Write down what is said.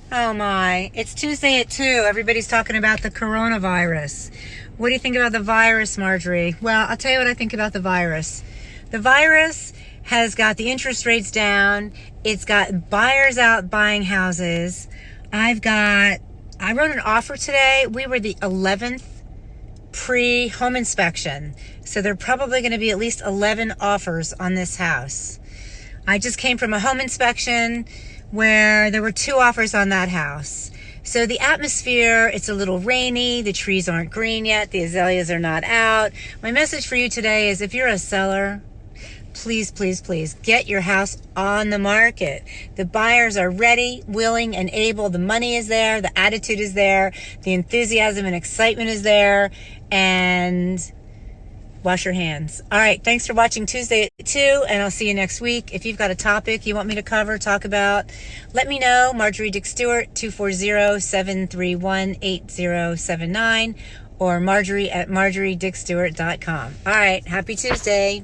Oh my, it's Tuesday at 2. Everybody's talking about the coronavirus. What do you think about the virus, Marjorie? Well, I'll tell you what I think about the virus. The virus has got the interest rates down. It's got buyers out buying houses. I wrote an offer today. We were the 11th pre-home inspection. So there are probably going to be at least 11 offers on this house. I just came from a home inspection where there were 2 offers on that house. So the atmosphere, it's a little rainy, the trees aren't green yet, the azaleas are not out. My message for you today is if you're a seller, please, please, please get your house on the market. The buyers are ready, willing, and able. The money is there, the attitude is there, the enthusiasm and excitement is there, and wash your hands. All right, thanks for watching Tuesday at 2, and I'll see you next week. If you've got a topic you want me to cover, talk about, let me know. Marjorie Dick Stuart, 240-731-8079, or Marjorie at marjoriedickstewart.com. All right, happy Tuesday.